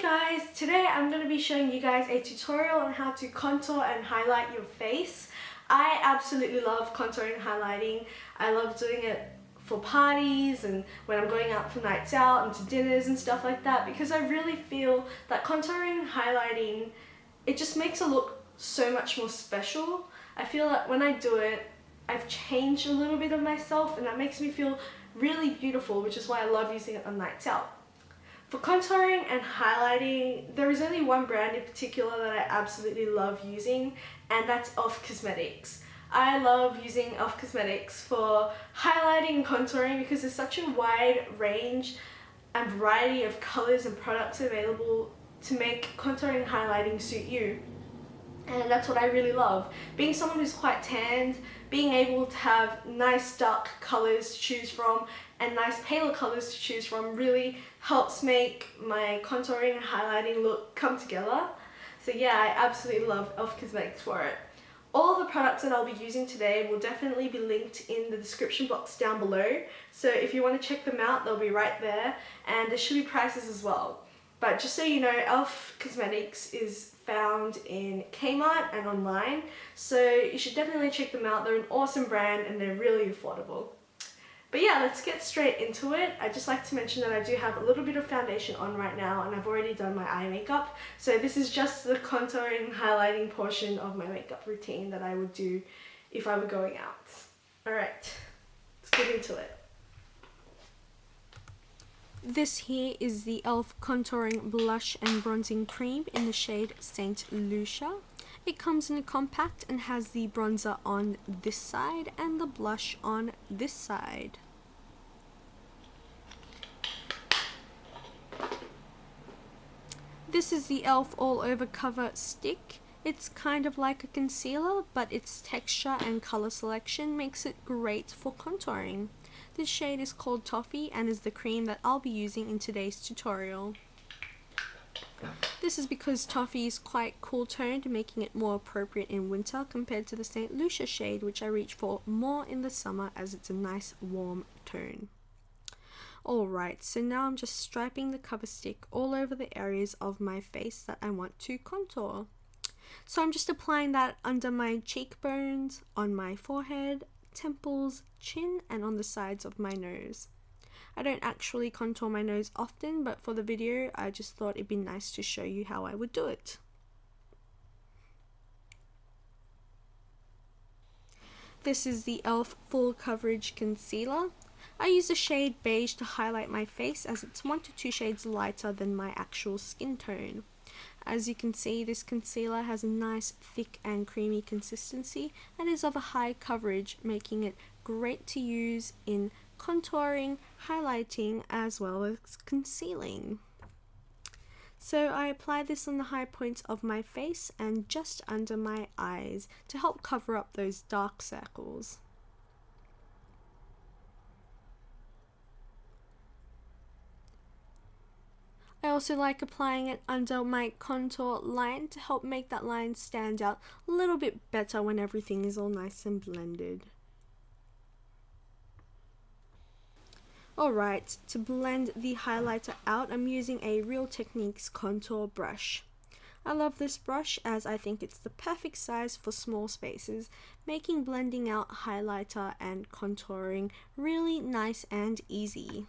Hey guys, today I'm going to be showing you guys a tutorial on how to contour and highlight your face. I absolutely love contouring and highlighting. I love doing it for parties and when I'm going out for nights out and to dinners and stuff like that, because I really feel that contouring and highlighting, it just makes it look so much more special. I feel that when I do it, I've changed a little bit of myself and that makes me feel really beautiful, which is why I love using it on nights out. For contouring and highlighting, there is only one brand in particular that I absolutely love using, and that's e.l.f. Cosmetics. I love using e.l.f. Cosmetics for highlighting and contouring because there's such a wide range and variety of colors and products available to make contouring and highlighting suit you. And that's what I really love. Being someone who's quite tanned, being able to have nice dark colors to choose from and nice paler colors to choose from really helps make my contouring and highlighting look come together. So yeah, I absolutely love e.l.f. Cosmetics for it. All the products that I'll be using today will definitely be linked in the description box down below. So if you want to check them out, they'll be right there, and there should be prices as well. But just so you know, e.l.f. Cosmetics is found in Kmart and online, so you should definitely check them out. They're an awesome brand and they're really affordable. But yeah, let's get straight into it. I'd just like to mention that I do have a little bit of foundation on right now and I've already done my eye makeup. So this is just the contouring and highlighting portion of my makeup routine that I would do if I were going out. Alright, let's get into it. This here is the e.l.f. Contouring Blush and Bronzing Cream in the shade St. Lucia. It comes in a compact and has the bronzer on this side and the blush on this side. This is the e.l.f. All Over Cover Stick. It's kind of like a concealer, but its texture and color selection makes it great for contouring. This shade is called Toffee and is the cream that I'll be using in today's tutorial. This is because Toffee is quite cool toned, making it more appropriate in winter compared to the St. Lucia shade, which I reach for more in the summer as it's a nice warm tone. Alright, so now I'm just striping the cover stick all over the areas of my face that I want to contour. So I'm just applying that under my cheekbones, on my forehead, temples, chin, and on the sides of my nose. I don't actually contour my nose often, but for the video I just thought it'd be nice to show you how I would do it. This is the e.l.f. Full Coverage Concealer. I use the shade Beige to highlight my face as it's 1 to 2 shades lighter than my actual skin tone. As you can see, this concealer has a nice thick and creamy consistency and is of a high coverage, making it great to use in contouring, highlighting, as well as concealing. So I apply this on the high points of my face and just under my eyes to help cover up those dark circles. I also like applying it under my contour line to help make that line stand out a little bit better when everything is all nice and blended. Alright, to blend the highlighter out, I'm using a Real Techniques contour brush. I love this brush as I think it's the perfect size for small spaces, making blending out highlighter and contouring really nice and easy.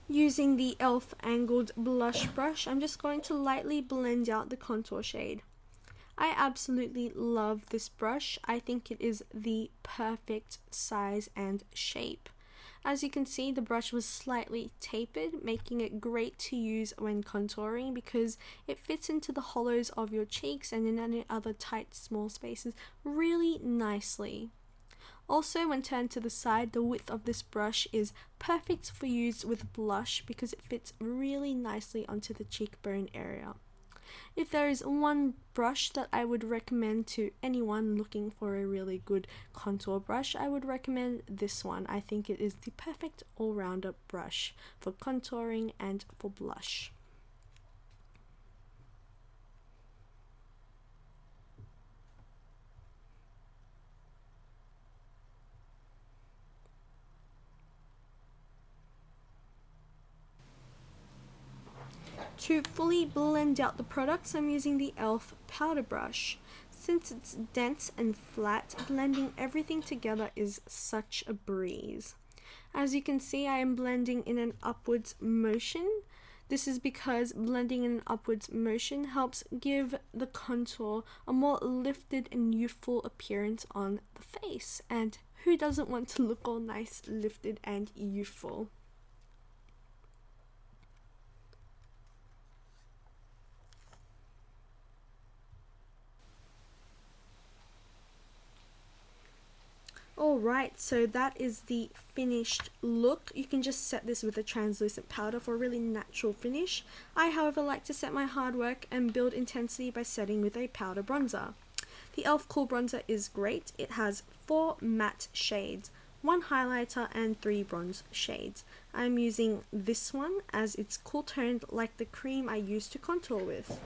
Using the e.l.f. Angled Blush Brush, I'm just going to lightly blend out the contour shade. I absolutely love this brush. I think it is the perfect size and shape. As you can see, the brush was slightly tapered, making it great to use when contouring because it fits into the hollows of your cheeks and in any other tight small spaces really nicely. Also, when turned to the side, the width of this brush is perfect for use with blush because it fits really nicely onto the cheekbone area. If there is one brush that I would recommend to anyone looking for a really good contour brush, I would recommend this one. I think it is the perfect all-rounder brush for contouring and for blush. To fully blend out the products, I'm using the e.l.f. powder brush. Since it's dense and flat, blending everything together is such a breeze. As you can see, I am blending in an upwards motion. This is because blending in an upwards motion helps give the contour a more lifted and youthful appearance on the face. And who doesn't want to look all nice, lifted and youthful? Alright, so that is the finished look. You can just set this with a translucent powder for a really natural finish. I, however, like to set my hard work and build intensity by setting with a powder bronzer. The e.l.f. Cool Bronzer is great. It has 4 matte shades, 1 highlighter and 3 bronze shades. I'm using this one as it's cool toned like the cream I used to contour with.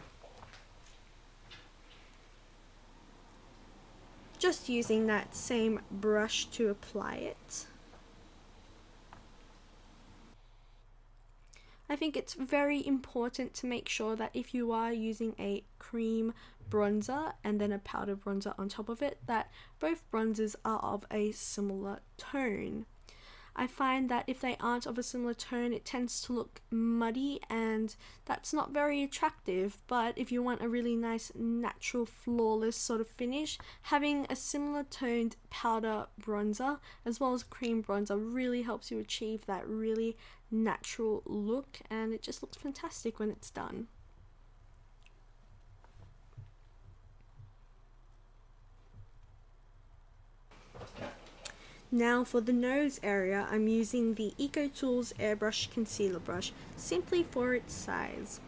Just using that same brush to apply it. I think it's very important to make sure that if you are using a cream bronzer and then a powder bronzer on top of it, that both bronzers are of a similar tone. I find that if they aren't of a similar tone, it tends to look muddy and that's not very attractive. But if you want a really nice, natural, flawless sort of finish, having a similar toned powder bronzer as well as cream bronzer really helps you achieve that really natural look, and it just looks fantastic when it's done. Now for the nose area, I'm using the EcoTools Airbrush Concealer Brush simply for its size.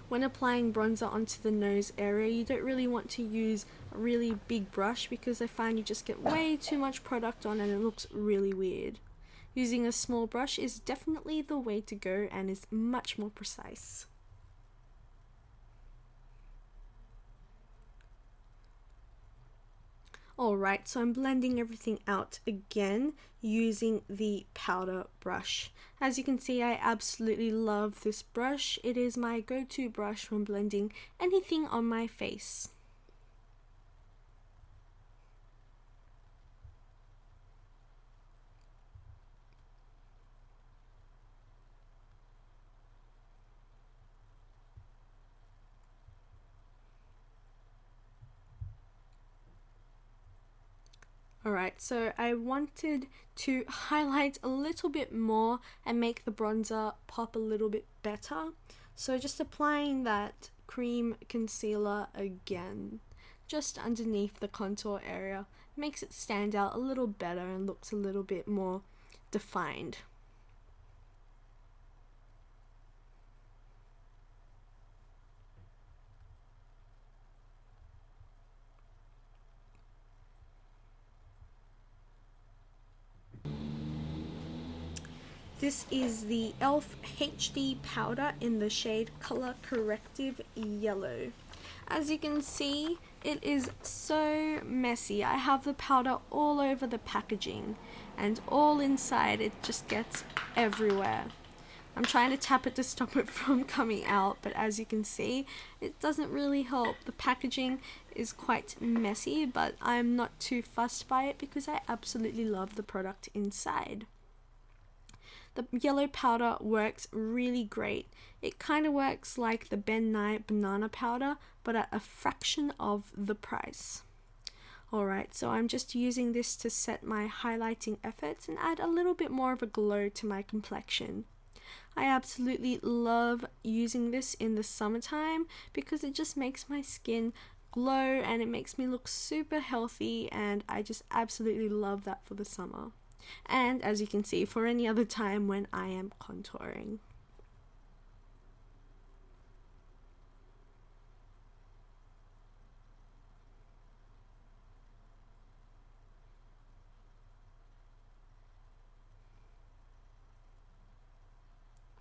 When applying bronzer onto the nose area, you don't really want to use a really big brush because I find you just get way too much product on and it looks really weird. Using a small brush is definitely the way to go and is much more precise. Alright, so I'm blending everything out again using the powder brush. As you can see, I absolutely love this brush. It is my go-to brush when blending anything on my face. Alright, so I wanted to highlight a little bit more and make the bronzer pop a little bit better. So just applying that cream concealer again, just underneath the contour area, makes it stand out a little better and looks a little bit more defined. This is the e.l.f. HD powder in the shade Color Corrective Yellow. As you can see, it is so messy. I have the powder all over the packaging and all inside. It just gets everywhere. I'm trying to tap it to stop it from coming out, but as you can see, it doesn't really help. The packaging is quite messy, but I'm not too fussed by it because I absolutely love the product inside. The yellow powder works really great. It kind of works like the Ben Nye banana powder, but at a fraction of the price. Alright, so I'm just using this to set my highlighting efforts and add a little bit more of a glow to my complexion. I absolutely love using this in the summertime because it just makes my skin glow and it makes me look super healthy, and I just absolutely love that for the summer. And as you can see, for any other time when I am contouring.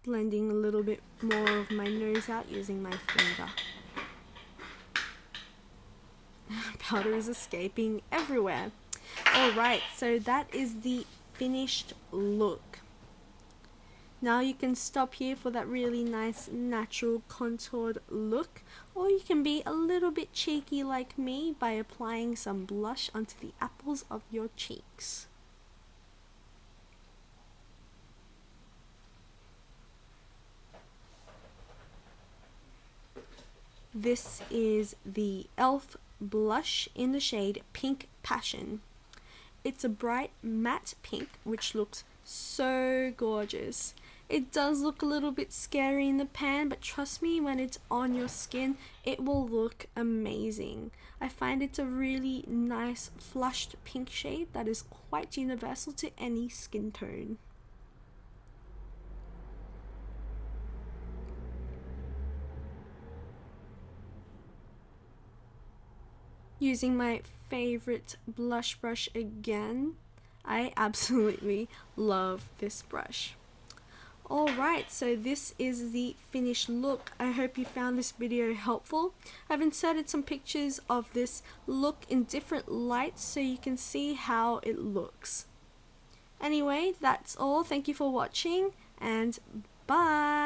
Blending a little bit more of my nose out using my finger. Powder is escaping everywhere. Alright, so that is the finished look. Now you can stop here for that really nice natural contoured look, or you can be a little bit cheeky like me by applying some blush onto the apples of your cheeks. This is the e.l.f. blush in the shade Pink Passion. It's a bright matte pink which looks so gorgeous. It does look a little bit scary in the pan, but trust me, when it's on your skin it will look amazing. I find it's a really nice flushed pink shade that is quite universal to any skin tone. Using my favorite blush brush again. I absolutely love this brush. Alright, so this is the finished look. I hope you found this video helpful. I've inserted some pictures of this look in different lights so you can see how it looks. Anyway, that's all. Thank you for watching, and bye!